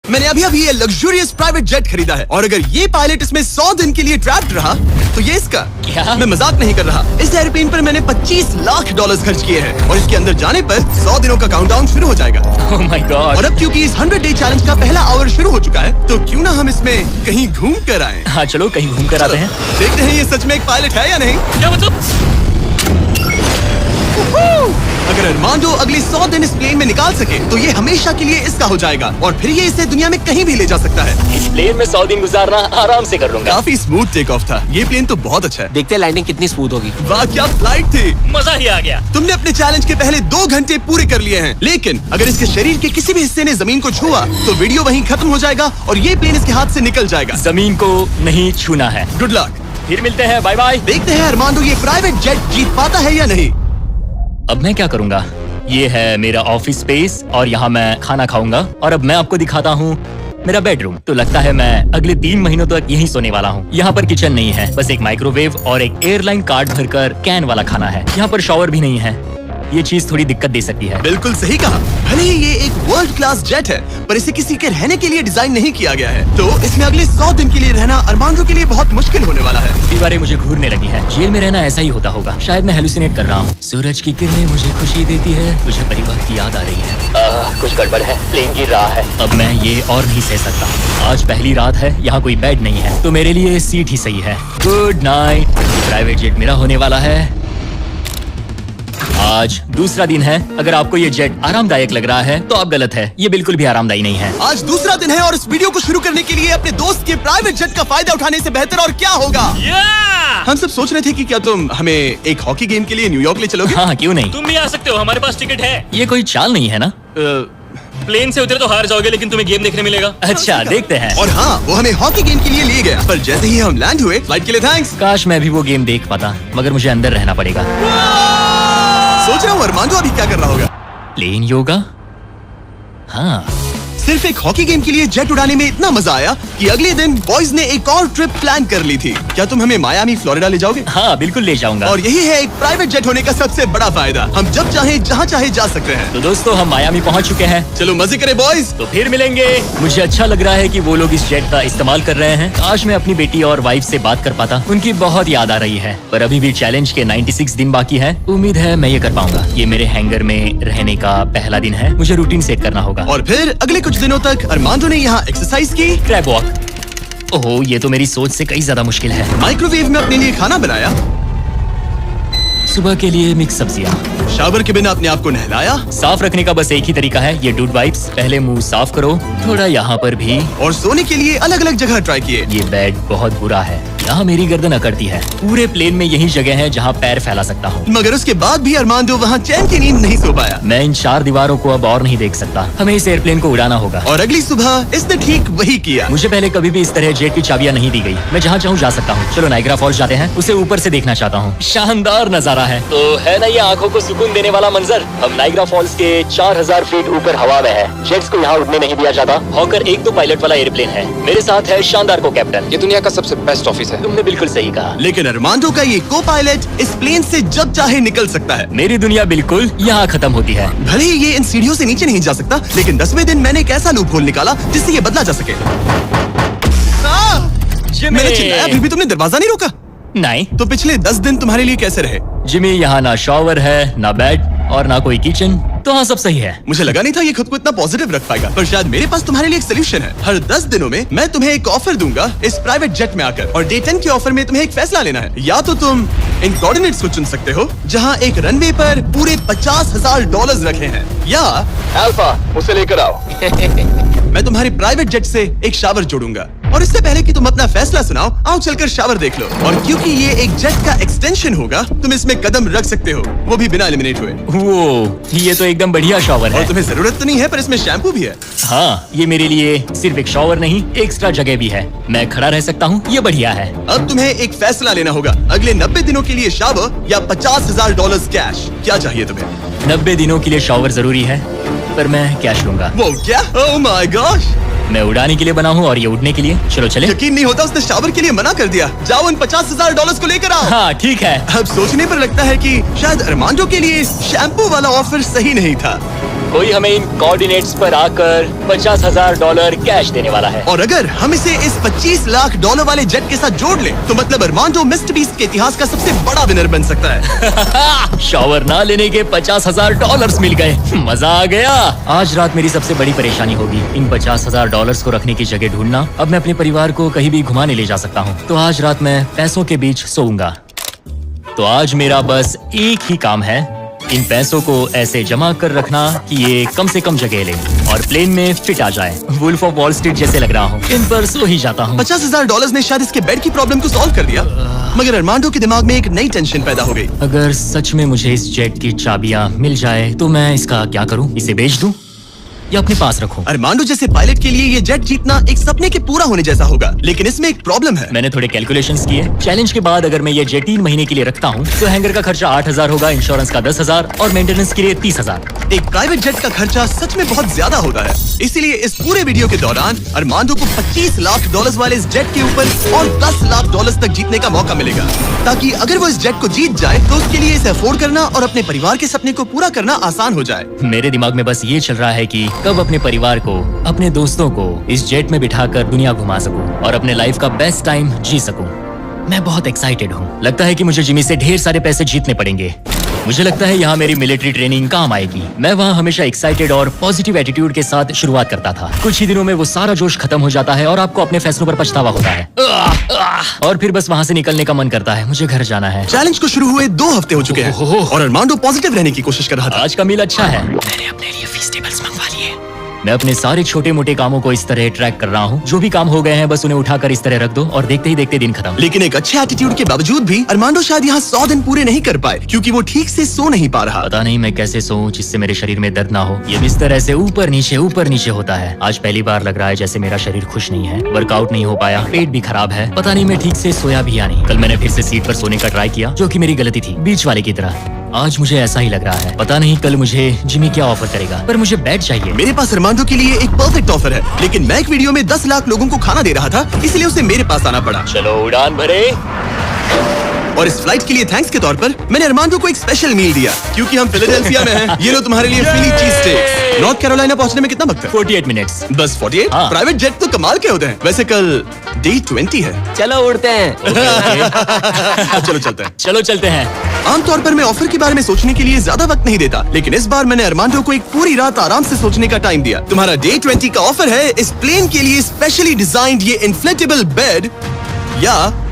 मैंने अभी ये लग्जूरियस प्राइवेट जेट खरीदा है और अगर ये पायलट इसमें 100 दिन के लिए ट्रैप्ड रहा तो ये इसका। क्या? मैं मजाक नहीं कर रहा। इस एयरप्लेन पर मैंने $25 लाख खर्च किए हैं और इसके अंदर जाने पर 100 दिनों का काउंटडाउन शुरू हो जाएगा। Oh my God! और अब क्योंकि इस 100 डे चैलेंज का पहला आवर शुरू हो चुका है तो क्यों ना हम इसमें कहीं घूम कर आए। हाँ चलो कहीं घूम कर आते हैं। देखते हैं ये सच में एक पायलट है या नहीं। क्या मतलब? अगर अरमांडो अगले 100 दिन इस प्लेन में निकाल सके तो ये हमेशा के लिए इसका हो जाएगा और फिर ये इसे दुनिया में कहीं भी ले जा सकता है। इस प्लेन में 100 दिन गुजारना आराम से कर लूंगा। काफी स्मूथ टेक ऑफ था। ये प्लेन तो बहुत अच्छा है। देखते हैं लैंडिंग कितनी स्मूथ होगी। वाह क्या फ्लाइट थी। मजा ही आ गया। तुमने अपने चैलेंज के पहले 2 घंटे पूरे कर लिए हैं, लेकिन अगर इसके शरीर के किसी भी हिस्से ने जमीन को छुआ तो वीडियो वहीं खत्म हो जाएगा और ये प्लेन इसके हाथ से निकल जाएगा। जमीन को नहीं छूना है। Good luck. फिर मिलते हैं, बाय बाय। देखते हैं अरमांडो ये प्राइवेट जेट जीत पाता है या नहीं। अब मैं क्या करूंगा? ये है मेरा ऑफिस स्पेस और यहाँ मैं खाना खाऊंगा और अब मैं आपको दिखाता हूँ मेरा बेडरूम। तो लगता है मैं अगले 3 महीनों तक यहीं सोने वाला हूँ। यहाँ पर किचन नहीं है, बस एक माइक्रोवेव और एक एयरलाइन कार्ड भरकर कैन वाला खाना है। यहाँ पर शॉवर भी नहीं है। ये चीज थोड़ी दिक्कत दे सकती है। बिल्कुल सही कहा। भले ही ये एक वर्ल्ड क्लास जेट है पर इसे किसी के रहने के लिए डिजाइन नहीं किया गया है, तो इसमें अगले 100 दिन के लिए रहना अरमांडो के लिए बहुत मुश्किल होने वाला है। दीवारें मुझे घूरने लगी है। जेल में रहना ऐसा ही होता होगा। शायद मैं हेलुसिनेट कर रहा हूँ। सूरज की किरणें मुझे खुशी देती है। मुझे परिवार की याद आ रही है। कुछ गड़बड़ है। प्लेन गिर रहा है। अब मैं ये और नहीं सह सकता। आज पहली रात है, यहाँ कोई बेड नहीं है, तो मेरे लिए सीट ही सही है। Good night. प्राइवेट जेट मेरा होने वाला है। आज दूसरा दिन है। अगर आपको ये जेट आरामदायक लग रहा है तो आप गलत है। ये बिल्कुल भी आरामदायी नहीं है। आज दूसरा दिन है और इस वीडियो को शुरू करने के लिए अपने दोस्त के प्राइवेट जेट का फायदा उठाने से बेहतर और क्या होगा। हम सब सोच रहे थे कि क्या तुम हमें एक हॉकी गेम के लिए न्यूयॉर्क ले चलोगे। हाँ क्यों नहीं। तुम भी आ सकते हो, हमारे पास टिकट है। ये कोई चाल नहीं है ना। प्लेन से उतरे तो हार जाओगे लेकिन तुम्हें गेम देखने मिलेगा। अच्छा देखते हैं। और हाँ, वो हमें हॉकी गेम के लिए ले गया, पर जैसे ही हम लैंड हुए, फ्लाइट के लिए थैंक्स। काश मैं भी वो गेम देख पाता, मगर मुझे अंदर रहना पड़ेगा। सोच रहा हूँ अरमांडो अभी क्या कर रहा होगा। प्लेन योगा। हाँ सिर्फ एक हॉकी गेम के लिए जेट उड़ाने में इतना मजा आया कि अगले दिन बॉयज ने एक और ट्रिप प्लान कर ली थी। क्या तुम हमें मायामी फ्लोरिडा ले जाओगे। हाँ बिल्कुल ले जाऊंगा। और यही है एक प्राइवेट जेट होने का सबसे बड़ा फायदा। हम जब चाहे जहाँ चाहे जा सकते हैं। तो दोस्तों हम मायामी पहुँच चुके हैं। चलो मजे करें बॉयज। तो फिर मिलेंगे। मुझे अच्छा लग रहा है कि वो लोग इस जेट का इस्तेमाल कर रहे हैं। काश मैं अपनी बेटी और वाइफ से बात कर पाता। उनकी बहुत याद आ रही है, पर अभी भी चैलेंज के 96 दिन बाकी है। उम्मीद है मैं ये कर पाऊंगा। ये मेरे हैंगर में रहने का पहला दिन है। मुझे रूटीन सेट करना होगा। और फिर अगले कुछ दिनों तक अरमांडो ने यहाँ एक्सरसाइज की, क्रैब वॉक। ओहो ये तो मेरी सोच से कई ज्यादा मुश्किल है। माइक्रोवेव में अपने लिए खाना बनाया, सुबह के लिए मिक्स सब्जियाँ, शावर के बिना अपने आप को नहलाया। साफ रखने का बस एक ही तरीका है, ये डूड वाइप्स। पहले मुंह साफ करो, थोड़ा यहाँ पर भी। और सोने के लिए अलग अलग जगह ट्राई किए। ये बेड बहुत बुरा है, यहाँ मेरी गर्दन अकड़ती है। पूरे प्लेन में यही जगह है जहाँ पैर फैला सकता हूँ। मगर उसके बाद भी अरमांडो वहाँ चैन की नींद नहीं सो पाया। मैं इन 4 दीवारों को अब और नहीं देख सकता। हमें इस एयरप्लेन को उड़ाना होगा। और अगली सुबह इसने ठीक वही किया। मुझे पहले कभी भी इस तरह जेट की चाबियां नहीं दी गई। मैं जहाँ चाहूँ जा सकता हूँ। चलो नाइग्रा फॉल्स जाते हैं, उसे ऊपर से देखना चाहता हूँ। शानदार नजारा है। तो है ना ये आंखों को सुकून देने वाला मंजर। हम नाइग्रा फॉल्स के 4000 फीट ऊपर हवा में है। जेट्स को यहाँ उड़ने नहीं दिया जाता। हॉकर 1-2 पायलट वाला एयरप्लेन है। मेरे साथ है शानदार को कैप्टन। ये दुनिया का सबसे बेस्ट ऑफिस है। तुमने बिल्कुल सही कहा। लेकिन अरमांडो का ये को पायलट इस प्लेन से जब चाहे निकल सकता है। मेरी दुनिया बिल्कुल यहाँ खत्म होती है। भले ही ये इन सीढ़ियों से नीचे नहीं जा सकता, लेकिन 10वें दिन मैंने एक ऐसा लूप होल निकाला जिससे ये बदला जा सके। मैंने चिल्लाया, फिर भी तुमने दरवाजा नहीं रोका। नहीं तो पिछले 10 दिन तुम्हारे लिए कैसे रहे। जिमी, यहाँ ना शॉवर है, ना बेड और ना कोई किचन। तो हाँ सब सही है। मुझे लगा नहीं था ये खुद को इतना पॉजिटिव रख पाएगा, पर शायद मेरे पास तुम्हारे लिए एक सोल्यूशन है। हर 10 दिनों में मैं तुम्हें एक ऑफर दूंगा इस प्राइवेट जेट में आकर, और डे 10 के ऑफर में तुम्हें एक फैसला लेना है। या तो तुम इन कोऑर्डिनेट्स को चुन सकते हो जहाँ एक रनवे पर पूरे $50,000 रखे हैं, या अल्फा उसे लेकर आओ। मैं तुम्हारे प्राइवेट जेट से एक शावर जोड़ूंगा। और इससे पहले कि तुम अपना फैसला सुनाओ, आओ चलकर शावर देख लो। और क्योंकि ये एक जेट का एक्सटेंशन होगा, तुम इसमें कदम रख सकते हो, वो भी बिना एलिमिनेट हुए। वो ये तो एकदम बढ़िया शॉवर है। और तुम्हें जरूरत तो नहीं है, पर इसमें शैम्पू भी है। हाँ ये मेरे लिए सिर्फ एक शॉवर नहीं, एक्स्ट्रा जगह भी है। मैं खड़ा रह सकता हूँ, ये बढ़िया है। अब तुम्हें एक फैसला लेना होगा, अगले 90 दिनों के लिए शावर या $50,000 कैश। क्या चाहिए तुम्हें। 90 दिनों के लिए शॉवर जरूरी है, पर मैं कैश लूंगा। वो क्या? ओह माय गॉश, मैं उड़ाने के लिए बना हूँ और ये उड़ने के लिए। चलो चले। यकीन नहीं होता उसने शावर के लिए मना कर दिया। जाओ उन $50,000 को लेकर आओ। हाँ ठीक है। अब सोचने पर लगता है कि शायद अरमांडो के लिए शैम्पू वाला ऑफर सही नहीं था। कोई हमें इन कोऑर्डिनेट्स पर आकर $50,000 कैश देने वाला है। और अगर हम इसे इस $25 लाख वाले जेट के साथ जोड़ लें, तो मतलब अरमांडो मिस्टर बीस्ट के इतिहास का सबसे बड़ा विनर बन सकता है। शावर ना लेने के $50,000 मिल गए। मजा आ गया। आज रात मेरी सबसे बड़ी परेशानी होगी इन $50,000 को रखने की जगह ढूंढना। अब मैं अपने परिवार को कहीं भी घुमाने ले जा सकता हूँ, तो आज रात मैं पैसों के बीच सोऊंगा। तो आज मेरा बस एक ही काम है, इन पैसों को ऐसे जमा कर रखना कि ये कम से कम जगह ले और प्लेन में फिट आ जाए। वुल्फ ऑफ वॉल स्ट्रीट जैसे लग रहा हूँ। इन पर सो ही जाता हूँ। $50,000 ने शायद इसके बेड की प्रॉब्लम को सॉल्व कर दिया, मगर अरमांडो के दिमाग में एक नई टेंशन पैदा हो गई। अगर सच में मुझे इस जेट की चाबियां मिल जाए तो मैं इसका क्या करूं? इसे बेच दूं या अपने पास रखूं? अरमांडो जैसे पायलट के लिए ये जेट जीतना एक सपने के पूरा होने जैसा होगा, लेकिन इसमें एक प्रॉब्लम है। मैंने थोड़े कैलकुलेशंस किए। चैलेंज के बाद अगर मैं ये जेट 3 महीने के लिए रखता हूँ तो हैंगर का खर्चा 8,000 होगा, इंश्योरेंस का 10,000 और मेंटेनेंस के लिए 30,000। एक प्राइवेट जेट का खर्चा सच में बहुत ज्यादा होता है। इसीलिए इस पूरे वीडियो के दौरान अरमांडो को $25 लाख वाले इस जेट के ऊपर और $10 लाख तक जीतने का मौका मिलेगा, ताकि अगर वो इस जेट को जीत जाए तो उसके लिए इसे अफोर्ड करना और अपने परिवार के सपने को पूरा करना आसान हो जाए। मेरे दिमाग में बस ये चल रहा है कि कब अपने परिवार को, अपने दोस्तों को इस जेट में बिठाकर दुनिया घुमा सकूं और अपने लाइफ का बेस्ट टाइम जी सकूं। मैं बहुत एक्साइटेड हूँ। लगता है कि मुझे जिमी से ढेर सारे पैसे जीतने पड़ेंगे। मुझे लगता है यहाँ मेरी मिलिट्री ट्रेनिंग काम आएगी। मैं वहाँ हमेशा एक्साइटेड और पॉजिटिव एटीट्यूड के साथ शुरुआत करता था। कुछ ही दिनों में वो सारा जोश खत्म हो जाता है और आपको अपने फैसलों पर पछतावा होता है और फिर बस वहाँ से निकलने का मन करता है। मुझे घर जाना है। चैलेंज को शुरू हुए 2 हफ्ते हो चुके हैं और अरमांडो पॉजिटिव रहने की कोशिश कर रहा था। आज का मील अच्छा है। मैंने अपने लिए फेस्टिवल्स मंगवा लिए। मैं अपने सारे छोटे मोटे कामों को इस तरह ट्रैक कर रहा हूँ। जो भी काम हो गए हैं बस उन्हें उठाकर इस तरह रख दो और देखते ही देखते दिन खत्म। लेकिन एक अच्छे एटीट्यूड के बावजूद भी अरमांडो शायद यहाँ 100 दिन पूरे नहीं कर पाए, क्योंकि वो ठीक से सो नहीं पा रहा। पता नहीं मैं कैसे सोऊं जिससे मेरे शरीर में दर्द ना हो। ये बिस्तर ऐसे ऊपर नीचे होता है। आज पहली बार लग रहा है जैसे मेरा शरीर खुश नहीं है। वर्कआउट नहीं हो पाया, पेट भी खराब है। पता नहीं मैं ठीक से सोया भी या नहीं। कल मैंने फिर से सीट पर सोने का ट्राई किया, जो कि मेरी गलती थी, बीच वाले की तरह। आज मुझे ऐसा ही लग रहा है। पता नहीं कल मुझे जिमी क्या ऑफर करेगा, पर मुझे बेड चाहिए। मेरे पास अरमांडो के लिए एक परफेक्ट ऑफर है, लेकिन मैं एक वीडियो में 10 लाख लोगों को खाना दे रहा था, इसलिए उसे मेरे पास आना पड़ा। चलो उड़ान भरे। और इस फ्लाइट के लिए थैंक्स के तौर पर मैंने अरमांडो को एक स्पेशल मील दिया, क्योंकि हम फिलाडेल्फिया में हैं। ये लो तुम्हारे लिए फिली चीज स्टेक्स। नॉर्थ कैरोलिना पहुंचने में कितना वक्त है? 48 मिनट्स। बस 48? हाँ। प्राइवेट जेट तो कमाल के होते हैं। वैसे कल डे 20 है। चलो उड़ते हैं। चलो चलते हैं। चलो चलते हैं। आमतौर पर मैं ऑफर के बारे में सोचने के लिए ज्यादा वक्त नहीं देता, लेकिन इस बार मैंने अरमांडो को एक पूरी रात आराम से सोचने का टाइम दिया। तुम्हारा डे 20 का ऑफर है इस प्लेन के लिए स्पेशली डिजाइन्ड ये इन्फ्लेटेबल बेड, या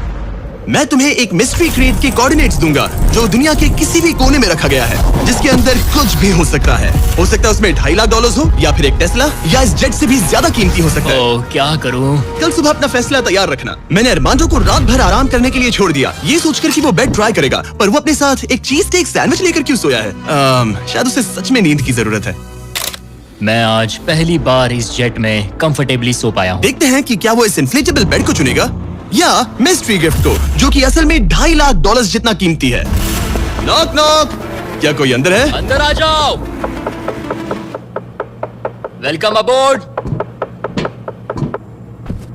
मैं तुम्हें एक मिस्ट्री क्रेट के कोऑर्डिनेट्स दूंगा जो दुनिया के किसी भी कोने में रखा गया है, जिसके अंदर कुछ भी हो सकता है। हो सकता है उसमें $2.5 लाख हो, या फिर एक टेस्ला, या इस जेट से भी ज्यादा कीमती हो सकता है। ओह, क्या करूं? कल सुबह अपना फैसला तैयार रखना। मैंने अरमांडो को रात भर आराम करने के लिए छोड़ दिया, ये सोचकर कि वो बेड ट्राई करेगा, पर वो अपने साथ एक चीज स्टेक सैंडविच लेकर क्यों सोया है? शायद उसे सच में नींद की जरूरत है। मैं आज पहली बार इस जेट में कंफर्टेबली सो पाया हूँ। देखते हैं कि क्या वो इस इन्फ्लेटेबल बेड को चुनेगा या मिस्ट्री गिफ्ट को, जो कि असल में $2.5 लाख जितना कीमती है। नॉक नॉक, क्या कोई अंदर है? अंदर आ जाओ। Welcome aboard.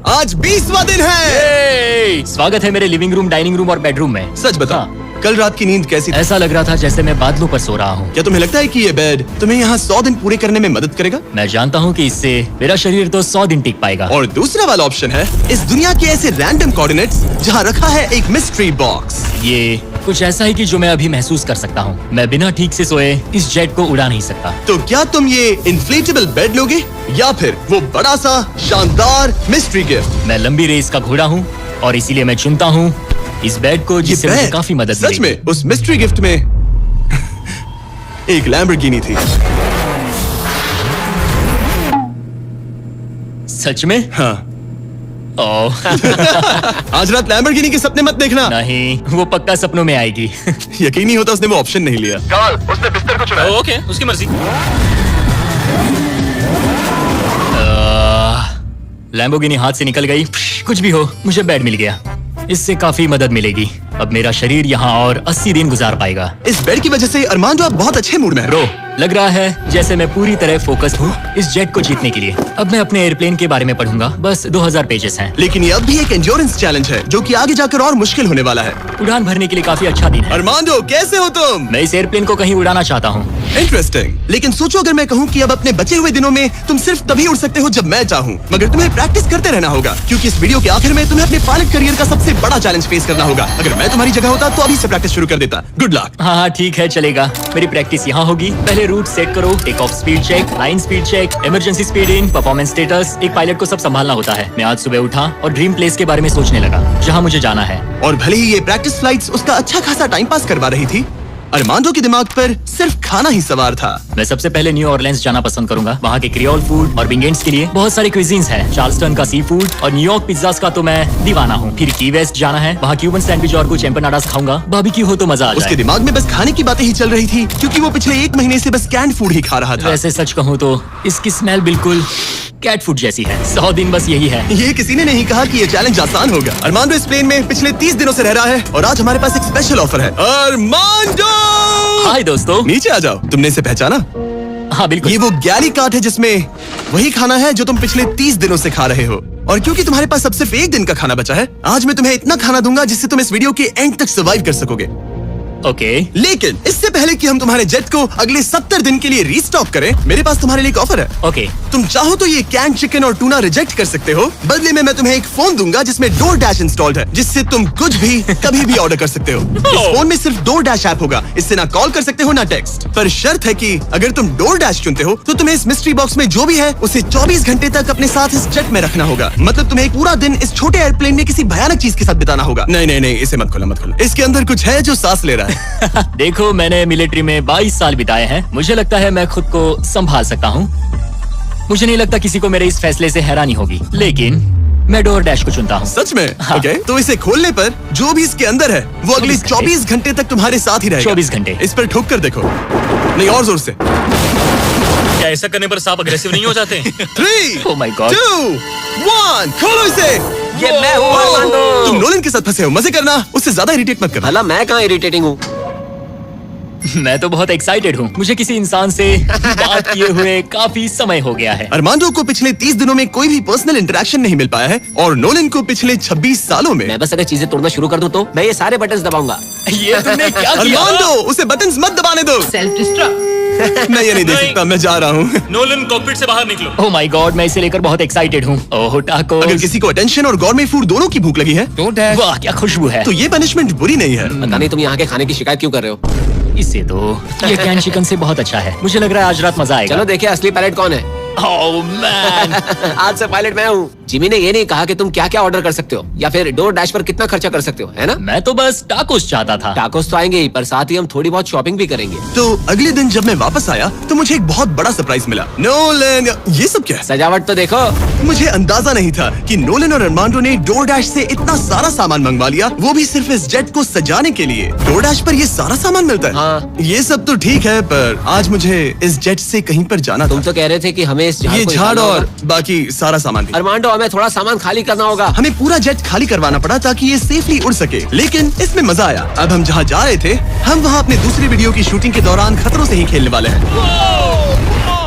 आज 20वां दिन है। Hey! स्वागत है मेरे लिविंग रूम, डाइनिंग रूम और बेडरूम में। सच बता, हाँ। कल रात की नींद कैसी थी? ऐसा लग रहा था जैसे मैं बादलों पर सो रहा हूँ। क्या तुम्हें लगता है कि ये बेड तुम्हें यहाँ 100 दिन पूरे करने में मदद करेगा? मैं जानता हूँ कि इससे मेरा शरीर तो 100 दिन टिक पाएगा। और दूसरा वाला ऑप्शन है इस दुनिया के ऐसे रैंडम कोऑर्डिनेट्स जहाँ रखा है एक मिस्ट्री बॉक्स। ये कुछ ऐसा है कि जो मैं अभी महसूस कर सकता हूँ। मैं बिना ठीक से सोए इस जेट को उड़ा नहीं सकता। तो क्या तुम ये इन्फ्लेटेबल बेड लोगे या फिर वो बड़ा सा शानदार मिस्ट्री गिफ्ट? मैं लंबी रेस का घोड़ा हूँ और इसीलिए मैं चुनता हूँ इस बेड को, जिससे मुझे काफी मदद सच मिलेगी। में उस मिस्ट्री गिफ्ट में एक लैम्बोर्गिनी थी। सच में? हाँ। ओह आज रात लैम्बोर्गिनी के सपने मत देखना। नहीं, वो पक्का सपनों में आएगी। यकीन नहीं होता उसने वो ऑप्शन नहीं लिया। कार्ल, उसने बिस्तर को चुना है। ओके, उसकी मर्जी। लैम्बोर्गिनी हाथ से निकल गई। कुछ भी हो, मुझे बेड मिल गया। इससे काफी मदद मिलेगी। अब मेरा शरीर यहाँ और 80 दिन गुजार पाएगा। इस बेड की वजह से अरमांडो आप बहुत अच्छे मूड में हैं। ब्रो, लग रहा है जैसे मैं पूरी तरह फोकस्ड हूँ इस जेट को जीतने के लिए। अब मैं अपने एयरप्लेन के बारे में पढ़ूंगा। बस 2000 पेजेस हैं। लेकिन ये अब भी एक एंड्योरेंस चैलेंज है जो कि आगे जाकर और मुश्किल होने वाला है। उड़ान भरने के लिए काफी अच्छा दिन है। अरमांडो कैसे हो तुम? मैं इस एयरप्लेन को कहीं उड़ाना चाहता हूँ। इंटरेस्टिंग। लेकिन सोचो अगर मैं कहूँ कि अब अपने बचे हुए दिनों में तुम सिर्फ तभी उड़ सकते हो जब मैं चाहूँ, मगर तुम्हें प्रैक्टिस करते रहना होगा क्योंकि इस वीडियो के आखिर में तुम्हें अपने पायलट करियर का सबसे बड़ा चैलेंज फेस करना होगा। अगर मैं तुम्हारी जगह होता तो अभी से प्रैक्टिस शुरू कर देता। Good luck. हाँ ठीक है, चलेगा। मेरी प्रैक्टिस यहाँ होगी। पहले रूट सेट करो, take off speed check, line speed check, emergency speed in, performance status. एक पायलट को सब संभालना होता है। मैं आज सुबह उठा और ड्रीम प्लेस के बारे में सोचने लगा जहाँ मुझे जाना है। और भले ही ये प्रैक्टिस फ्लाइट्स उसका अच्छा खासा टाइम पास करवा रही थी, अरमांडो के दिमाग पर सिर्फ खाना ही सवार था। मैं सबसे पहले न्यू ऑरलेंस जाना पसंद करूंगा। वहाँ के क्रियोल फूड और विंगेट्स के लिए बहुत सारे क्विजीन्स हैं। चार्ल्सटन का सी फूड और न्यूयॉर्क पिज्जास का तो मैं दीवाना हूँ। फिर की वेस्ट जाना है, वहाँ क्यूबन सैंडविच और कुछ एम्पनाडास खाऊंगा। बारबेक्यू हो तो मजा आ उसके जाए। दिमाग में बस खाने की बातें ही चल रही थी क्योंकि वो पिछले 1 महीने से बस कैंड फूड ही खा रहा था। वैसे सच कहूँ तो इसकी स्मेल बिल्कुल कैट फूड जैसी है। 100 दिन बस यही है। ये किसी ने नहीं कहा कि ये चैलेंज आसान होगा। अरमांडो इस प्लेन में पिछले 30 दिनों से रह रहा है और आज हमारे पास एक स्पेशल ऑफर है। अरमांडो! हाय दोस्तों। नीचे आ जाओ। तुमने इसे पहचाना? हाँ बिल्कुल। ये वो गैली कार्ट है जिसमें वही खाना है जो तुम पिछले 30 दिनों से खा रहे हो। और क्योंकि तुम्हारे पास अब सिर्फ 1 दिन का खाना बचा है, आज मैं तुम्हें इतना खाना दूंगा जिससे तुम इस वीडियो के एंड तक सर्वाइव कर सकोगे। ओके। लेकिन इससे पहले कि हम तुम्हारे जेट को अगले 70 दिन के लिए रीस्टॉक करें, मेरे पास तुम्हारे लिए एक ऑफर है। ओके। तुम चाहो तो ये कैन चिकन और टूना रिजेक्ट कर सकते हो। बदले में मैं तुम्हें एक फोन दूंगा जिसमें DoorDash इंस्टॉल्ड है, जिससे तुम कुछ भी कभी भी ऑर्डर कर सकते हो। इस फोन में सिर्फ DoorDash ऐप होगा। इससे ना कॉल कर सकते हो ना टेक्स्ट। पर शर्त है कि अगर तुम DoorDash चुनते हो तो तुम्हें इस मिस्ट्री बॉक्स में जो भी है उसे 24 घंटे तक अपने साथ इस जेट में रखना होगा। मतलब तुम्हें एक पूरा दिन इस छोटे एयरप्लेन में किसी भयानक चीज के साथ बिताना होगा। नहीं नहीं नहीं, इसे मत खोलो मत खोलो। इसके अंदर कुछ है जो सांस ले रहा है। देखो, मैंने मिलिट्री में 22 साल बिताए हैं। मुझे लगता है मैं खुद को संभाल सकता हूँ। मुझे नहीं लगता किसी को मेरे इस फैसले से हैरानी होगी, लेकिन मैं DoorDash को चुनता हूँ। सच में? हाँ। ओके, तो इसे खोलने पर जो भी इसके अंदर है वो अगले 24 घंटे तक तुम्हारे साथ ही रहेगा। 24 घंटे। इस पर ठोक कर देखो। नहीं, और जोर से। क्या ऐसा करने पर सांप अग्रेसिव नहीं हो जाते? 3, Oh my God. 2, 1, खोलो इसे। ये मैं हूँ अरमांडो। तुम नोलन के साथ फंसे हो, मजे करना, उससे ज्यादा इरिटेट मत करना। भला मैं कहाँ इरिटेटिंग हूँ? मैं तो बहुत एक्साइटेड हूँ। मुझे किसी इंसान से बात किए हुए काफी समय हो गया है। अरमांडो को पिछले 30 दिनों में कोई भी पर्सनल इंटरेक्शन नहीं मिल पाया है और नोलन को पिछले 26 सालों में। मैं बस अगर चीजें तोड़ना शुरू कर दूं तो मैं ये सारे बटन्स दबाऊंगा। ये तुमने क्या किया? अरमांडो, उसे बटन्स मत दबाने दो। Self destruct. मैं ये नहीं दे नहीं। सकता, मैं जा रहा हूँ। नोलन कॉकपिट से बाहर निकलो। ओह माय गॉड, मैं इसे लेकर बहुत एक्साइटेड हूँ। ओह टाको। अगर किसी को अटेंशन और गॉर्मे फूड दोनों की भूख लगी है वाह क्या खुशबू है। तो ये पनिशमेंट बुरी नहीं है। पता नहीं तुम यहाँ के खाने की शिकायत क्यों कर रहे हो? इससे तो ये कैन चिकन से बहुत अच्छा है। मुझे लग रहा है आज रात मजा आएगा। चलो देखिए असली पायलट कौन है। Oh man. आज से पायलट मैं हूँ। जिमी ने ये नहीं कहा कि तुम क्या क्या ऑर्डर कर सकते हो या फिर DoorDash पर कितना खर्चा कर सकते हो, है ना? मैं तो बस टाकोस चाहता था। टाकोस तो आएंगे ही, पर साथ ही हम थोड़ी बहुत शॉपिंग भी करेंगे। तो अगले दिन जब मैं वापस आया तो मुझे एक बहुत बड़ा सरप्राइज मिला। नोलन, ये सब क्या है? सजावट तो देखो। मुझे अंदाजा नहीं था कि नोलन और अरमांडो ने DoorDash से इतना सारा सामान मंगवा लिया, वो भी सिर्फ इस जेट को सजाने के लिए। DoorDash पर ये सारा सामान मिलता है? हाँ। ये सब तो ठीक है, पर आज मुझे इस जेट से कहीं पर जाना तुम था। तो कह रहे थे कि हमें इस ये को झाड़ निकालना और होगा। बाकी सारा सामान भी। अरमांडो, हमें थोड़ा सामान खाली करना होगा। हमें पूरा जेट खाली करवाना पड़ा ताकि ये सेफली उड़ सके, लेकिन इसमें मजा आया। अब हम जहाँ जा रहे थे, हम वहाँ अपने दूसरी वीडियो की शूटिंग के दौरान खतरों से ही खेलने वाले हैं।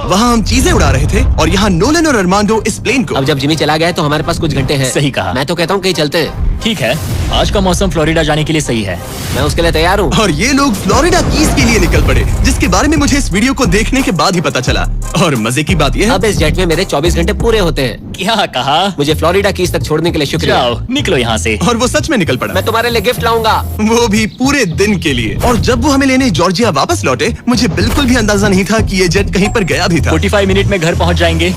वहाँ हम चीजें उड़ा रहे थे और यहाँ नोलन और अरमांडो इस प्लेन को। अब जब जिमी चला गया है तो हमारे पास कुछ घंटे हैं। सही कहा। मैं तो कहता हूँ कहीं चलते हैं। ठीक है, आज का मौसम फ्लोरिडा जाने के लिए सही है। मैं उसके लिए तैयार हूँ। और ये लोग फ्लोरिडा कीज के लिए निकल पड़े, जिसके बारे में मुझे इस वीडियो को देखने के बाद ही पता चला। और मजे की बात यह है, अब इस जेट में मेरे 24 घंटे पूरे होते हैं। क्या कहा? मुझे फ्लोरिडा कीज तक छोड़ने के लिए शुक्रिया। जाओ निकलो यहाँ से। और वो सच में निकल पड़ा, मैं तुम्हारे लिए गिफ्ट लाऊंगा। वो भी पूरे दिन के लिए। और जब वो हमें लेने जॉर्जिया वापस लौटे, मुझे बिल्कुल भी अंदाजा नहीं था कि ये जेट कहीं पर गया भी था। 45 मिनट में घर पहुँच जाएंगे।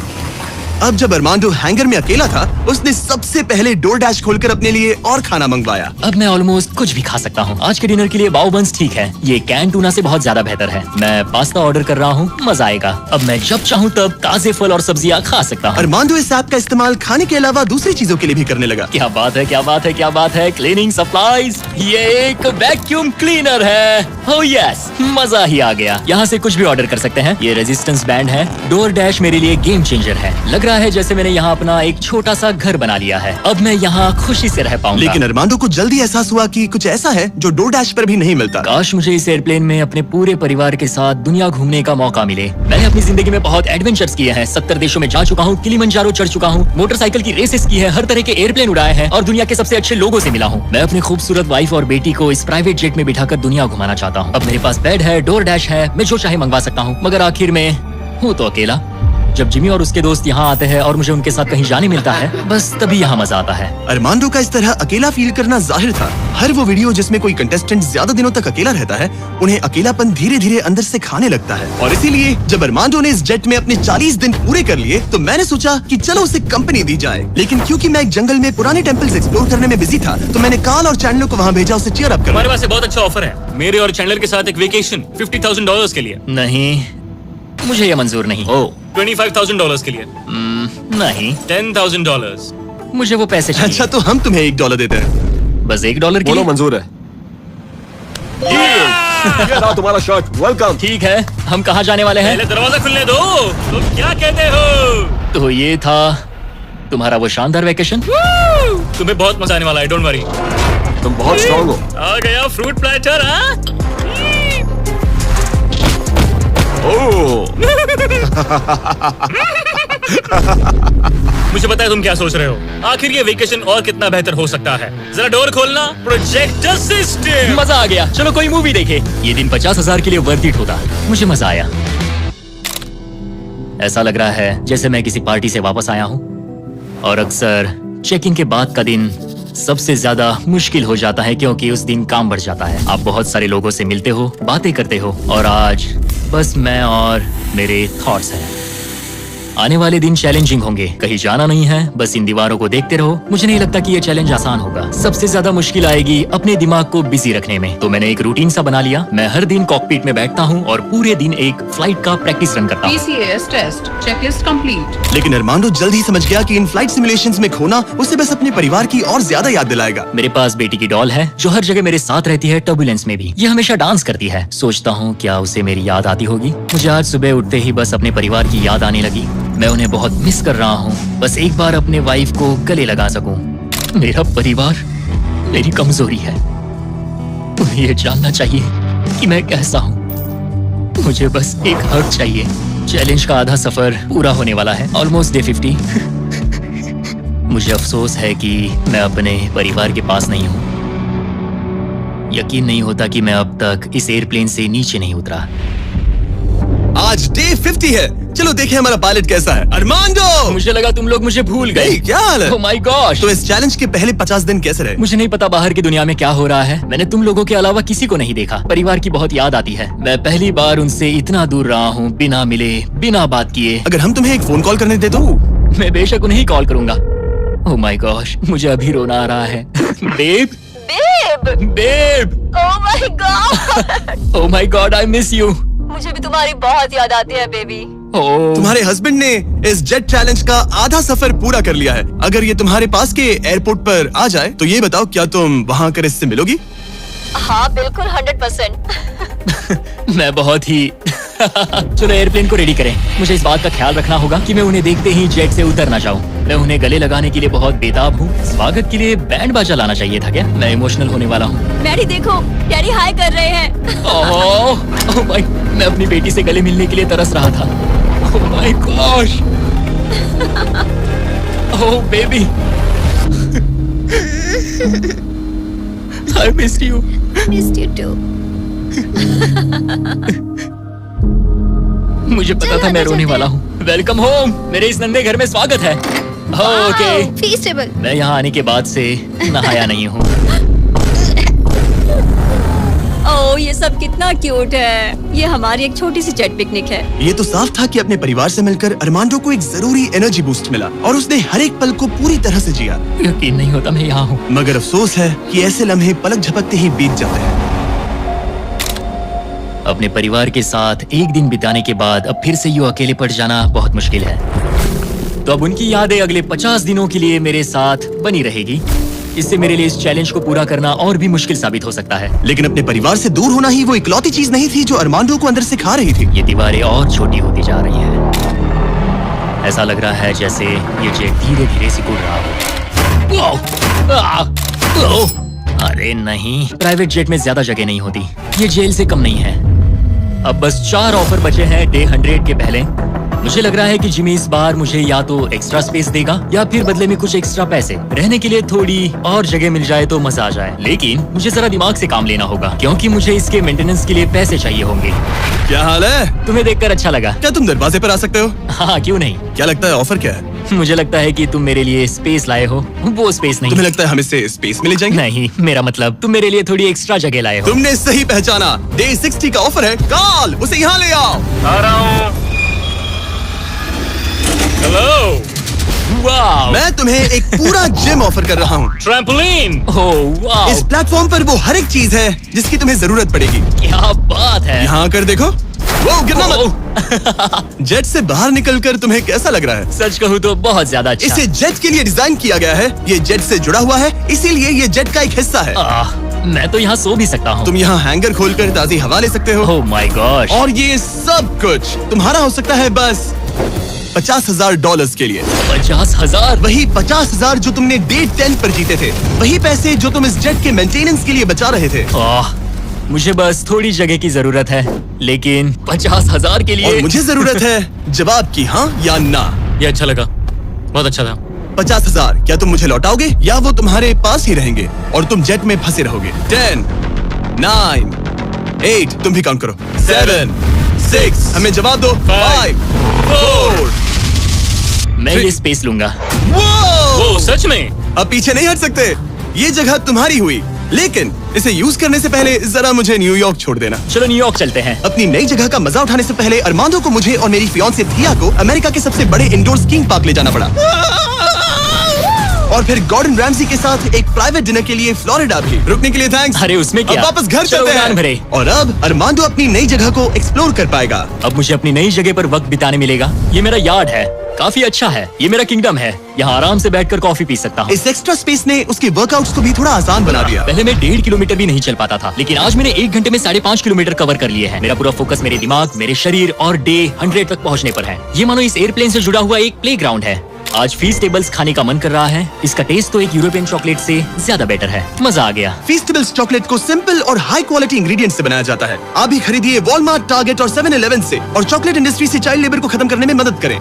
अब जब अरमांडो हैंगर में अकेला था, उसने सबसे पहले DoorDash खोलकर अपने लिए और खाना मंगवाया। अब मैं ऑलमोस्ट कुछ भी खा सकता हूँ। आज के डिनर के लिए बाओ बंस ठीक है, ये कैन टूना से बहुत ज्यादा बेहतर है। मैं पास्ता ऑर्डर कर रहा हूँ, मजा आएगा। अब मैं जब चाहूँ तब ताजे फल और सब्जियाँ खा सकता हूँ। अरमांडो इस ऐप का इस्तेमाल खाने के अलावा दूसरी चीजों के लिए भी करने लगा। क्या बात है, क्या बात है, क्या बात है। क्लीनिंग सप्लाईज, ये एक वैक्यूम क्लीनर है। ओह यस, मजा ही आ गया। यहाँ से कुछ भी ऑर्डर कर सकते हैं। ये रेजिस्टेंस बैंड है। DoorDash मेरे लिए गेम चेंजर है। लग रहा है जैसे मैंने यहाँ अपना एक छोटा सा घर बना लिया है। अब मैं यहाँ खुशी से रह पाऊंगा। लेकिन अरमांडो को जल्दी एहसास हुआ कि कुछ ऐसा है जो डोरडैश पर भी नहीं मिलता। काश मुझे इस एयरप्लेन में अपने पूरे परिवार के साथ दुनिया घूमने का मौका मिले। मैंने अपनी जिंदगी में बहुत एडवेंचर्स किए हैं। 70 देशों में जा चुका हूँ, किलिमंजारो चढ़ चुका हूँ, मोटरसाइकिल की रेसेस की है, हर तरह के एयरप्लेन उड़ाए हैं और दुनिया के सबसे अच्छे लोगों से मिला हूँ। मैं अपनी खूबसूरत वाइफ और बेटी को इस प्राइवेट जेट में बिठाकर दुनिया घुमाना चाहता हूँ। अब मेरे पास बेड है, डोरडैश है, मैं जो चाहे मंगवा सकता हूँ। मगर आखिर में हूँ तो अकेला। जब जिमी और उसके दोस्त यहाँ आते हैं और मुझे उनके साथ कहीं जाने मिलता है, बस तभी यहाँ मजा आता है। अरमांडो का इस तरह अकेला फील करना जाहिर था। हर वो वीडियो जिसमें कोई कंटेस्टेंट ज्यादा दिनों तक अकेला रहता है, उन्हें अकेलापन धीरे धीरे अंदर से खाने लगता है। और इसीलिए जब अरमांडो ने इस जेट में अपने 40 दिन पूरे कर लिए, तो मैंने सोचा कि चलो उसे कंपनी दी जाए। लेकिन क्योंकि मैं एक जंगल में पुराने टेम्पल्स एक्सप्लोर करने में बिजी था, तो मैंने कार्ल और चैंडलर को वहाँ भेजा उसे चीयर अप करने। हमारे पास एक बहुत अच्छा ऑफर है मेरे और चैंडलर के साथ, एक वेकेशन $50,000 के लिए। नहीं, मुझे ये मंजूर नहीं। $25,000 के लिए। नहीं, $10,000। मुझे वो पैसे चाहिए। अच्छा, तो हम तुम्हें $1 देते हैं। बस $1 के बोलो लिए? मंजूर है। ये रहा तुम्हारा शर्ट, वेलकम। ठीक है, हम कहाँ जाने वाले हैं? पहले दरवाजा खुलने दो। तुम क्या कहते हो? तो ये था तुम्हारा वो शानदार वेकेशन। तुम्हें बहुत मजा आने वाला है, डोंट वरी। तुम बहुत स्ट्रांग हो। आ गया फ्रूट प्लेटर। हाँ, मुझे पता है तुम क्या सोच रहे हो। आखिर ये वेकेशन और कितना बेहतर हो सकता है। जरा डोर खोलना। Projector system. मजा आ गया, चलो कोई मूवी देखे। ये दिन 50,000 के लिए वर्थ इट होता। मुझे मजा आया। ऐसा लग रहा है जैसे मैं किसी पार्टी से वापस आया हूँ। और अक्सर चेकिंग के बाद का दिन सबसे ज्यादा मुश्किल हो जाता है, क्योंकि उस दिन काम बढ़ जाता है। आप बहुत सारे लोगों से मिलते हो, बातें करते हो, और आज बस मैं और मेरे थॉट्स हैं। आने वाले दिन चैलेंजिंग होंगे। कहीं जाना नहीं है, बस इन दीवारों को देखते रहो। मुझे नहीं लगता कि ये चैलेंज आसान होगा। सबसे ज्यादा मुश्किल आएगी अपने दिमाग को बिजी रखने में। तो मैंने एक रूटीन सा बना लिया। मैं हर दिन कॉकपिट में बैठता हूँ और पूरे दिन एक फ्लाइट का प्रैक्टिस रन करता हूँ। PCAS test checklist complete. लेकिन अरमांडो जल्द ही समझ गया कि इन फ्लाइट सिमुलेशंस में खोना उसे बस अपने परिवार की और ज्यादा याद दिलाएगा। मेरे पास बेटी की डॉल है जो हर जगह मेरे साथ रहती है, टर्बुलेंस में भी। ये हमेशा डांस करती है। सोचता हूँ क्या उसे मेरी याद आती होगी। मुझे आज सुबह उठते ही बस अपने परिवार की याद आने लगी। मैं उन्हें बहुत मिस कर रहा हूँ। बस एक बार अपने वाइफ को गले लगा सकूं। मेरा परिवार मेरी कमजोरी है। उन्हें ये जानना चाहिए कि मैं कैसा हूँ। मुझे बस एक हक चाहिए। चैलेंज का आधा सफर पूरा होने वाला है, ऑलमोस्ट डे 50। मुझे अफसोस है कि मैं अपने परिवार के पास नहीं हूँ। यकीन नहीं होता कि मैं अब तक इस एयरप्लेन से नीचे नहीं उतरा। आज डे 50 है। चलो देखें हमारा पायलट कैसा है। अरमांडो! मुझे लगा तुम लोग मुझे भूल गए। नहीं, क्या हाल है? Oh my gosh! तो इस चैलेंज के पहले 50 दिन कैसे रहे? मुझे नहीं पता बाहर की दुनिया में क्या हो रहा है। मैंने तुम लोगों के अलावा किसी को नहीं देखा। परिवार की बहुत याद आती है। मैं पहली बार उनसे इतना दूर रहा हूँ, बिना मिले, बिना बात किए। अगर हम तुम्हें एक फोन कॉल करने दे तो? मैं बेशक उन्हें ही कॉल करूंगा। ओह माय गॉश, मुझे अभी रोना आ रहा है। Babe, babe, babe, oh my god, oh my god, I miss you. मुझे भी तुम्हारी बहुत याद आती है बेबी। ओह, तुम्हारे हस्बैंड ने इस जेट चैलेंज का आधा सफर पूरा कर लिया है। अगर ये तुम्हारे पास के एयरपोर्ट पर आ जाए तो ये बताओ, क्या तुम वहाँ कर इससे मिलोगी? हाँ बिल्कुल 100%। मैं बहुत ही चलो एयरप्लेन को रेडी करें। मुझे इस बात का ख्याल रखना होगा कि मैं उन्हें देखते ही जेट से उतर ना जाऊं। मैं उन्हें गले लगाने के लिए बहुत बेताब हूँ। स्वागत के लिए बैंड बाजा लाना चाहिए था क्या? मैं इमोशनल होने वाला हूँ। डैडी देखो, डैडी हाय कर रहे हैं। ओह माय, मैं अपनी बेटी से गले मिलने के लिए तरस रहा था। Oh my gosh, oh baby, I miss you. Missed you too. मुझे पता था मैं रोने वाला हूँ। वेलकम होम, मेरे इस नन्हे घर में स्वागत है। Okay, Feastable. मैं यहाँ आने के बाद से नहाया नहीं हूँ। ओह ये सब कितना क्यूट है। ये हमारी एक छोटी सी जेट पिकनिक है। ये तो साफ था कि अपने परिवार से मिलकर अरमांडो को एक जरूरी एनर्जी बूस्ट मिला और उसने हर एक पल को पूरी तरह से जिया। यकीन नहीं होता मैं यहाँ हूँ। मगर अफसोस है कि ऐसे लम्हे पलक झपकते ही बीत जाते हैं। अपने परिवार के साथ एक दिन बिताने के बाद अब फिर से यूं अकेले पड़ जाना बहुत मुश्किल है। तो अब उनकी यादें अगले 50 दिनों के लिए मेरे साथ बनी रहेगी। इससे मेरे लिए इस चैलेंज को पूरा करना और भी मुश्किल साबित हो सकता है। लेकिन अपने परिवार से दूर होना ही वो इकलौती चीज नहीं थी जो अरमांडो को अंदर से खा रही थी। ये दीवारें और छोटी होती जा रही हैं। ऐसा लग रहा है जैसे ये जेट धीरे धीरे सिकुड़ रहा हो। अरे नहीं, प्राइवेट जेट में ज्यादा जगह नहीं होती, ये जेल से कम नहीं है। अब बस 4 ऑफर बचे हैं डे 100 के पहले। मुझे लग रहा है कि जिमी इस बार मुझे या तो एक्स्ट्रा स्पेस देगा या फिर बदले में कुछ एक्स्ट्रा पैसे। रहने के लिए थोड़ी और जगह मिल जाए तो मजा आ जाए, लेकिन मुझे जरा दिमाग से काम लेना होगा क्योंकि मुझे इसके मेंटेनेंस के लिए पैसे चाहिए होंगे। क्या हाल है? तुम्हें देखकर अच्छा लगा। क्या तुम दरवाजे पर आ सकते हो? हाँ, क्यों नहीं। क्या लगता है ऑफर क्या है? मुझे लगता है कि तुम मेरे लिए स्पेस लाए हो, वो स्पेस नहीं। तुम्हें लगता है हम इससे स्पेस में ले जाएंगे? नहीं, मेरा मतलब तुम मेरे लिए थोड़ी एक्स्ट्रा जगह लाए हो। तुमने सही पहचाना, डे 60 का ऑफर है। कॉल उसे यहाँ ले आओ। आ रहा हूँ। हेलो। वाह, मैं तुम्हें एक पूरा जिम ऑफर कर रहा हूँ। ट्रैम्पोलिन। ओह वाह, इस प्लेटफॉर्म पर वो हर एक चीज है जिसकी तुम्हें जरूरत पड़ेगी। क्या बात है। यहाँ आकर देखो। वो गिरना मत। जेट से बाहर निकलकर तुम्हें कैसा लग रहा है? सच कहूँ तो बहुत ज्यादा अच्छा। इसे जेट के लिए डिजाइन किया गया है। ये जेट से जुड़ा हुआ है, इसीलिए ये जेट का एक हिस्सा है। मैं तो यहाँ सो भी सकता हूँ। तुम यहाँ हैंगर खोलकर ताजी हवा ले सकते हो। ओह माय गॉड। और ये सब कुछ तुम्हारा हो सकता है बस $50,000 के लिए। 50,000? वही 50,000 जो तुमने डे 10 पर जीते थे, वही पैसे जो तुम इस जेट के मेंटेनेंस के लिए बचा रहे थे। मुझे बस थोड़ी जगह की जरूरत है, लेकिन 50,000 के लिए। और मुझे जरूरत है जवाब की, हाँ या ना। ये अच्छा लगा, बहुत अच्छा था। 50,000 क्या तुम मुझे लौटाओगे या वो तुम्हारे पास ही रहेंगे और तुम जेट में फंसे रहोगे? 10, 9, 8, तुम भी काउंट करो। 7, 6, हमें जवाब दो। 5, 4। मैं ये स्पेस लूंगा। वो सच में? अब पीछे नहीं हट सकते, ये जगह तुम्हारी हुई, लेकिन इसे यूज करने से पहले जरा मुझे न्यूयॉर्क छोड़ देना। चलो न्यूयॉर्क चलते हैं। अपनी नई जगह का मजा उठाने से पहले अरमांडो को मुझे और मेरी फियांसे थिया को अमेरिका के सबसे बड़े इंडोर स्कीइंग पार्क ले जाना पड़ा। और फिर गॉर्डन रैमजी के साथ एक प्राइवेट डिनर के लिए फ्लोरिडा भी। रुकने के लिए थैंक्स। अरे उसमें क्या? अब वापस घर चलो चलते उड़ान भरे। हैं। और अब अरमांडो अपनी नई जगह को एक्सप्लोर कर पाएगा। अब मुझे अपनी नई जगह पर वक्त बिताने मिलेगा। ये मेरा यार्ड है, काफी अच्छा है। ये मेरा किंगडम है, यहाँ आराम से बैठकर कॉफी पी सकता हूँ। इस एक्स्ट्रा स्पेस ने उसके वर्कआउट्स को भी थोड़ा आसान बना दिया। पहले मैं 1.5 किलोमीटर भी नहीं चल पाता था, लेकिन आज मैंने 1 घंटे में 5.5 किलोमीटर कवर कर लिए हैं। मेरा पूरा फोकस मेरे दिमाग, मेरे शरीर और डे 100 तक पहुँचने पर है। ये मानो इस एयरप्लेन से जुड़ा हुआ एक प्लेग्राउंड है। आज फीस्टेबल्स खाने का मन कर रहा है। इसका टेस्ट तो एक यूरोपियन चॉकलेट से ज्यादा बेटर है। मजा आ गया। फीस्टेबल्स चॉकलेट को सिंपल और हाई क्वालिटी इंग्रेडिएंट्स से बनाया जाता है। आप भी खरीदिए वॉलमार्ट, टारगेट और 7-Eleven से और चॉकलेट इंडस्ट्री से चाइल्ड लेबर को खत्म करने में मदद करें।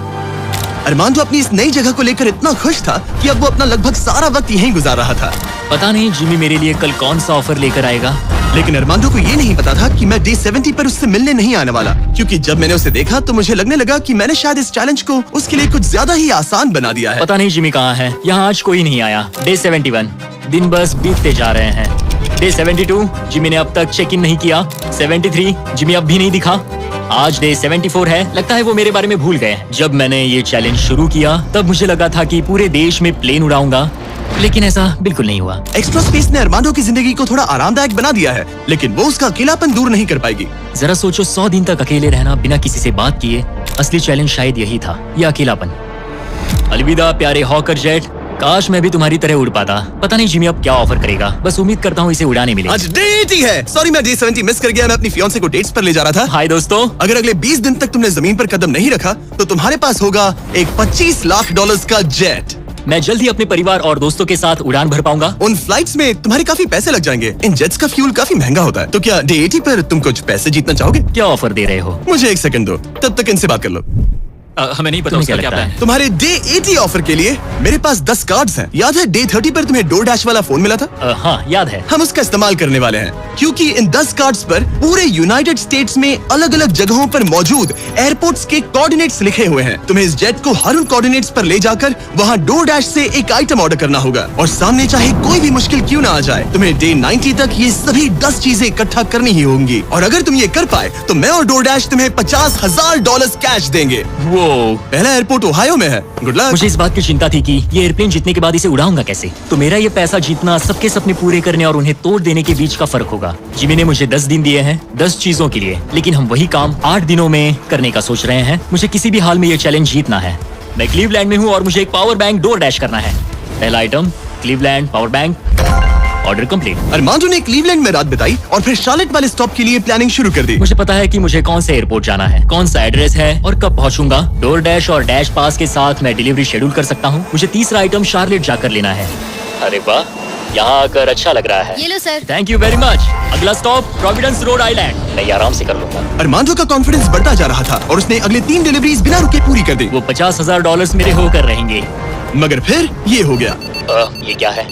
अरमांडो अपनी इस नई जगह को लेकर इतना खुश था कि अब वो अपना लगभग सारा वक्त यहीं गुजार रहा था। पता नहीं जिमी मेरे लिए कल कौन सा ऑफर लेकर आएगा। लेकिन अरमांडो को ये नहीं पता था कि मैं डे 70 पर उससे मिलने नहीं आने वाला, क्योंकि जब मैंने उसे देखा तो मुझे लगने लगा कि मैंने शायद इस चैलेंज को उसके लिए कुछ ज्यादा ही आसान बना दिया है। पता नहीं जिमी कहाँ है। यहाँ आज कोई नहीं आया। डे 71, दिन बस बीतते जा रहे हैं। डे 72, जिमी ने अब तक चेक इन नहीं किया। 73, जिमी अब भी नहीं दिखा। आज डे 74 है, लगता है वो मेरे बारे में भूल गए। जब मैंने ये चैलेंज शुरू किया तब मुझे लगा था कि पूरे देश में प्लेन उड़ाऊंगा, लेकिन ऐसा बिल्कुल नहीं हुआ। एक्स्ट्रा स्पेस ने अरमांडो की जिंदगी को थोड़ा आरामदायक बना दिया है, लेकिन वो उसका अकेलापन दूर नहीं कर पाएगी। जरा सोचो, 100 दिन तक अकेले रहना बिना किसी से बात किए। असली चैलेंज शायद यही था, यह अकेलापन। अलविदा प्यारे हॉकर जेट, काश मैं भी तुम्हारी तरह उड़ पाता। पता नहीं जिमी अब क्या ऑफर करेगा, बस उम्मीद करता हूँ इसे उड़ाने मिले। आज डे 80 है। सॉरी मैं डे 70 मिस कर गया। मैं अपनी फियांसे को डेट्स पर ले जा रहा था। हाय दोस्तों। अगर अगले 20 दिन तक तुमने जमीन पर कदम नहीं रखा तो तुम्हारे पास होगा एक $25 लाख का जेट। मैं जल्द ही अपने परिवार और दोस्तों के साथ उड़ान भर पाऊंगा। उन फ्लाइट्स में तुम्हारे काफी पैसे लग जाएंगे। इन जेट्स का फ्यूल काफी महंगा होता है। तो क्या डे 80 पर तुम कुछ पैसे जीतना चाहोगे? क्या ऑफर दे रहे हो? मुझे 1 सेकंड दो, तब तक इनसे बात कर लो। हमें नहीं पता तुम्हें उसका क्या क्या लगता प्लान है? है। तुम्हारे डे 80 ऑफर के लिए मेरे पास 10 कार्ड्स हैं। याद है डे 30 पर तुम्हें डोरडैश वाला फोन मिला था? हाँ याद है। हम उसका इस्तेमाल करने वाले हैं, क्योंकि इन 10 कार्ड्स पर पूरे यूनाइटेड स्टेट्स में अलग अलग जगहों पर मौजूद एयरपोर्ट्स के कोऑर्डिनेट्स लिखे हुए हैं। तुम्हें इस जेट को हर उन कोऑर्डिनेट्स पर ले जाकर वहाँ डोरडैश से एक आइटम ऑर्डर करना होगा और सामने चाहे कोई भी मुश्किल क्यों ना आ जाए, तुम्हें डे 90 तक ये सभी 10 चीजें इकट्ठा करनी ही होंगी। और अगर तुम ये कर पाए तो मैं और डोरडैश तुम्हें $50,000 कैश देंगे। वो पहला एयरपोर्ट ओहायो में है। Good luck. मुझे इस बात की चिंता थी कि ये एयरप्लेन जीतने के बाद इसे उड़ाऊंगा कैसे। तो मेरा ये पैसा जीतना सबके सपने पूरे करने और उन्हें तोड़ देने के बीच का फर्क होगा। जिमी ने मुझे 10 दिन दिए हैं 10 चीजों के लिए, लेकिन हम वही काम 8 दिनों में करने का सोच रहे हैं। मुझे किसी भी हाल में ये चैलेंज जीतना है। मैं क्लीवलैंड में हूँ और मुझे एक पावर बैंक डोरडैश करना है। पहला item Cleveland power bank order complete. Armando ने क्लीवलैंड में रात बिताई और फिर शार्लेट वाले स्टॉप के लिए प्लानिंग शुरू कर दी। मुझे पता है कि मुझे कौन से एयरपोर्ट जाना है, कौन सा एड्रेस है और कब पहुंचूंगा। डोर डैश और डैश पास के साथ मैं डिलीवरी शेड्यूल कर सकता हूं। मुझे तीसरा आइटम शार्लेट जाकर लेना है। अरे वाह, यहाँ आकर अच्छा लग रहा है। ये लो sir. Thank you very much. अगला स्टॉप प्रोविडेंस रोड आइलैंड। मैं ये आराम से कर लूंगा। अरमांडो का कॉन्फिडेंस बढ़ता जा रहा था और उसने अगले 3 डिलीवरीज बिना रुके पूरी कर दी। वो $50,000 मेरे होकर रहेंगे। मगर फिर ये हो गया। ये क्या है?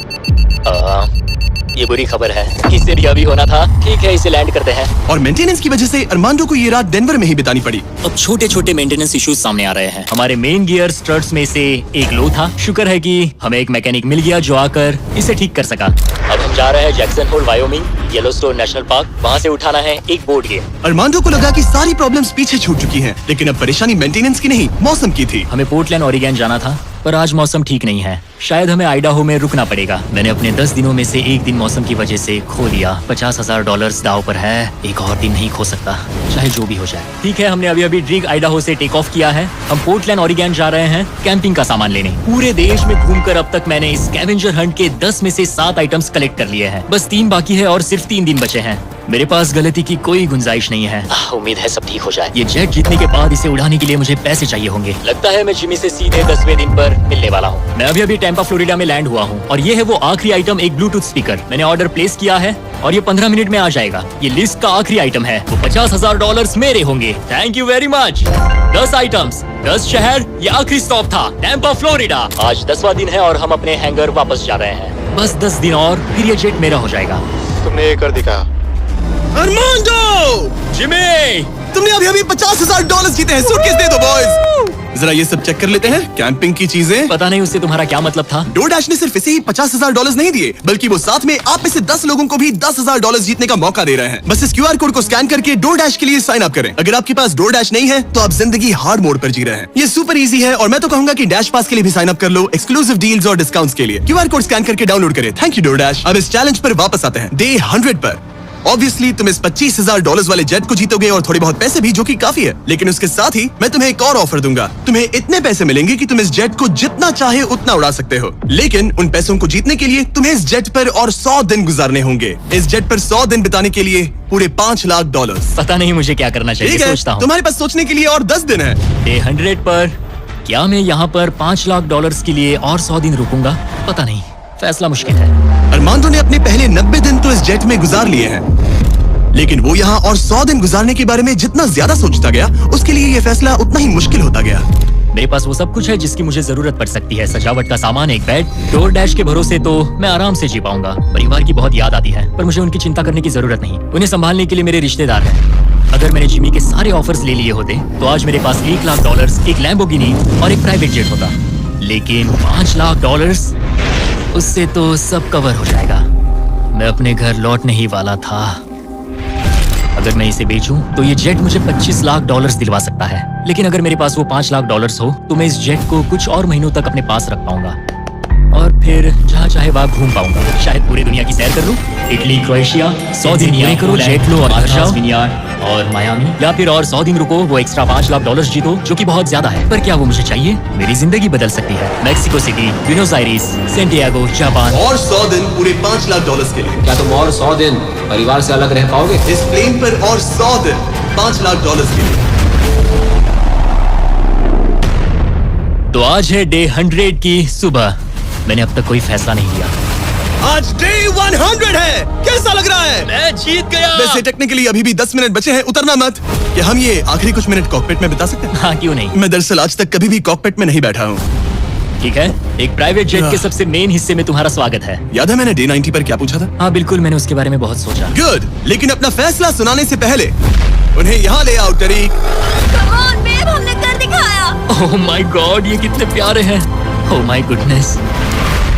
ये बुरी खबर है। किससे रिया भी होना था। ठीक है, इसे लैंड करते हैं। और मेंटेनेंस की वजह से अरमांडो को ये रात डेनवर में ही बितानी पड़ी। अब छोटे छोटे मेंटेनेंस इश्यूज सामने आ रहे हैं। हमारे मेन गियर स्ट्रट्स में से एक लो था। शुक्र है कि हमें एक मैकेनिक मिल गया जो आकर इसे ठीक कर सका। अब हम जा रहे हैं Jackson Hole Wyoming, Yellowstone national park. वहाँ से उठाना है एक बोट गियर। अरमांडो को लगा कि सारी प्रॉब्लम्स पीछे छूट चुकी हैं, लेकिन अब परेशानी मेंटेनेंस की नहीं, मौसम की थी। हमें पोर्टलैंड ओरिगन जाना था, पर आज मौसम ठीक नहीं है। शायद हमें आइडाहो में रुकना पड़ेगा। मैंने अपने 10 दिनों में से एक दिन मौसम की वजह से खो दिया। $50,000 दाव पर है। एक और दिन नहीं खो सकता, चाहे जो भी हो जाए। ठीक है, हमने अभी ड्रीग आइडाहो से टेक ऑफ किया है। हम पोर्टलैंड ओरिगन जा रहे हैं कैंपिंग का सामान लेने। पूरे देश में घूमकर अब तक मैंने स्कैवेंजर हंट के 10 में से 7 आइटम्स कलेक्ट कर लिए हैं। बस 3 बाकी है और सिर्फ 3 दिन बचे हैं। मेरे पास गलती की कोई गुंजाइश नहीं है। उम्मीद है सब ठीक हो जाए। ये जेट जीतने के बाद इसे उड़ाने के लिए मुझे पैसे चाहिए होंगे। लगता है मैं जिमी से सीधे 10वें दिन पर मिलने वाला हूँ। मैं अभी टैम्पा फ्लोरिडा में लैंड हुआ हूँ और ये है वो आखिरी आइटम, एक ब्लूटूथ स्पीकर। मैंने ऑर्डर प्लेस किया है और ये 15 मिनट में आ जाएगा। ये लिस्ट का आखिरी आइटम है। वो $50,000 मेरे होंगे। Thank you very much. 10 items, 10 शहर, ये आखिरी स्टॉप था, टैम्पा फ्लोरिडा। आज 10वां दिन है और हम अपने हैंगर वापस जा रहे हैं। बस 10 दिन और फिर ये जेट मेरा हो जाएगा। तुमने ये कर दिखाया। अरमांडो! जिमी! तुमने अभी $50,000 जीते हैं। सूटकेस दे दो बॉयज। जरा ये सब चेक कर लेते हैं, कैंपिंग की चीजें। पता नहीं उससे तुम्हारा क्या मतलब था। डोरडैश ने सिर्फ इसे ही $50,000 नहीं दिए, बल्कि वो साथ में आप में से 10 लोगों को भी $10,000 जीतने का मौका दे रहे हैं। बस इस QR कोड को स्कैन करके डोरडैश के लिए साइन अप करें। अगर आपके पास डोरडैश नहीं है तो आप जिंदगी हार्ड मोड पर जी रहे हैं। ये सुपर इजी है और मैं तो कहूंगा कि डैश पास के लिए भी साइन अप कर लो, एक्सक्लूसिव डील्स और डिस्काउंट्स के लिए। QR कोड स्कैन करके डाउनलोड करें। Thank you DoorDash. अब इस चैलेंज पर वापस आते हैं, डे 100 पर। ऑब्वियसली तुम इस $25,000 वाले जेट को जीतोगे और थोड़े बहुत पैसे भी, जो कि काफी है। लेकिन उसके साथ ही मैं तुम्हें एक और ऑफर दूंगा। तुम्हें इतने पैसे मिलेंगे कि तुम इस जेट को जितना चाहे उतना उड़ा सकते हो। लेकिन उन पैसों को जीतने के लिए तुम्हें इस जेट पर और 100 दिन गुजारने होंगे। इस जेट पर 100 दिन बिताने के लिए पूरे $5 लाख। पता नहीं मुझे क्या करना चाहिए। ठीक है, सोचता हूँ। तुम्हारे पास सोचने के लिए और 10 दिन है। डे 100 पर क्या मैं यहाँ पर $5 लाख के लिए और 100 दिन रुकूंगा? पता नहीं, फैसला मुश्किल है। अरमांडो ने अपने पहले 90 दिन तो इस जेट में गुजार लिए हैं, लेकिन वो यहाँ और 100 दिन गुजारने के बारे में जितना ज्यादा सोचता गया, उसके लिए ये फैसला उतना ही मुश्किल होता गया। मेरे पास वो सब कुछ है जिसकी मुझे जरूरत पड़ सकती है। सजावट का सामान, एक बेड। डोर डैश के भरोसे तो मैं आराम से जी पाऊंगा। परिवार की बहुत याद आती है, पर मुझे उनकी चिंता करने की जरूरत नहीं। उन्हें संभालने के लिए मेरे रिश्तेदार हैं। अगर मैंने जिमी के सारे ऑफर्स ले लिए होते तो आज मेरे पास $1 लाख, एक लैम्बोर्गिनी और एक प्राइवेट जेट होता। लेकिन $5 लाख, उससे तो सब कवर हो जाएगा। मैं अपने घर लौटने ही वाला था। अगर मैं इसे बेचूं तो ये जेट मुझे $25 लाख दिलवा सकता है। लेकिन अगर मेरे पास वो $5 लाख हो तो मैं इस जेट को कुछ और महीनों तक अपने पास रख पाऊंगा और फिर जहाँ चाहे वहाँ घूम पाऊंगा। शायद पूरी दुनिया की सैर कर लूं। इटली, क्रोएशिया, 100 दिन पूरे करो, जेट लो और घर जाओ। और मायामी, या फिर और 100 दिन रुको, वो एक्स्ट्रा $5 लाख जीतो, जो कि बहुत ज्यादा है। पर क्या वो मुझे चाहिए? मेरी जिंदगी बदल सकती है। Mexico city, Buenos iris, Santiago, Japan. और 100 दिन पूरे $5 लाख के लिए। क्या तुम और 100 दिन परिवार से अलग रह पाओगे? इस प्लेन पर और 100 दिन $5 लाख के लिए। तो आज है डे 100 की सुबह। मैंने अब तक कोई फैसला नहीं लिया। आज डे 100 है। कैसा लग रहा है? मैं जीत गया। वैसे टेक्निकली अभी भी 10 मिनट बचे हैं, उतरना मत। क्या हम ये आखिरी कुछ मिनट कॉकपिट में बिता सकते हैं? हाँ, क्यों नहीं। मैं दरअसल आज तक कभी भी कॉकपिट में नहीं बैठा हूँ। ठीक है, एक प्राइवेट जेट के सबसे मेन हिस्से में तुम्हारा स्वागत है। याद है मैंने डे 90 पर क्या पूछा था? हाँ बिल्कुल, मैंने उसके बारे में बहुत सोचा। गुड, लेकिन अपना फैसला सुनाने से पहले उन्हें यहाँ ले आओ तरीक। Come on, babe, हमने कर दिखाया। ओह माय गॉड, ये कितने प्यारे हैं। Oh my goodness.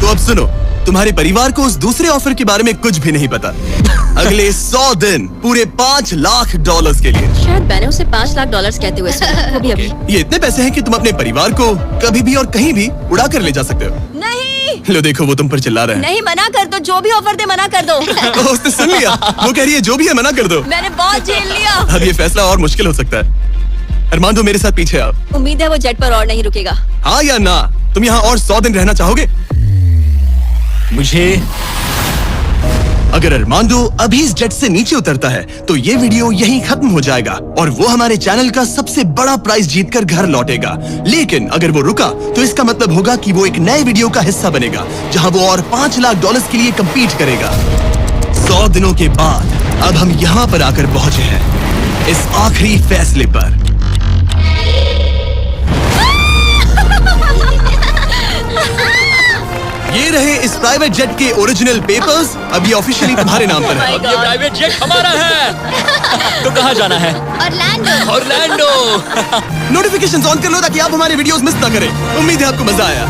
तो अब सुनो, तुम्हारे परिवार को उस दूसरे ऑफर के बारे में कुछ भी नहीं पता। अगले 100 दिन पूरे $5 लाख के लिए। शायद मैंने उसे $5 लाख कहते हुए सुना, वो भी अभी। ये इतने पैसे हैं कि तुम अपने परिवार को कभी भी और कहीं भी उड़ा कर ले जा सकते हो। नहीं लो देखो, वो तुम पर चिल्ला रहे हैं। नहीं, मना कर दो। जो भी ऑफर दे मना कर दो। उसने सुन लिया। वो कह रही है जो भी है मना कर दो। मैंने बहुत झेल लिया। अब ये फैसला और मुश्किल हो सकता है। अरमांडो, मेरे साथ पीछे आओ। उम्मीद है वो जेट पर और नहीं रुकेगा। हाँ या ना? तुम यहाँ और 100 दिन रहना चाहोगे? मुझे अगर अरमांडो अभी इस जेट से नीचे उतरता है तो ये वीडियो यहीं खत्म हो जाएगा और वो हमारे चैनल का सबसे बड़ा प्राइज जीतकर घर लौटेगा। लेकिन अगर वो रुका तो इसका मतलब होगा कि वो एक नए वीडियो का हिस्सा बनेगा जहां वो और $5 लाख के लिए कम्पीट करेगा। 100 दिनों के बाद अब हम यहाँ पर आकर पहुंचे हैं इस आखिरी फैसले पर। ये रहे इस प्राइवेट जेट के ओरिजिनल पेपर्स। अब ये ऑफिशियली तुम्हारे नाम पर है। अब ये प्राइवेट जेट हमारा है। तो कहाँ जाना है? ऑरलैंडो। ऑरलैंडो। नोटिफिकेशंस ऑन कर लो ताकि आप हमारे वीडियोस मिस ना करें। उम्मीद है आपको मजा आया।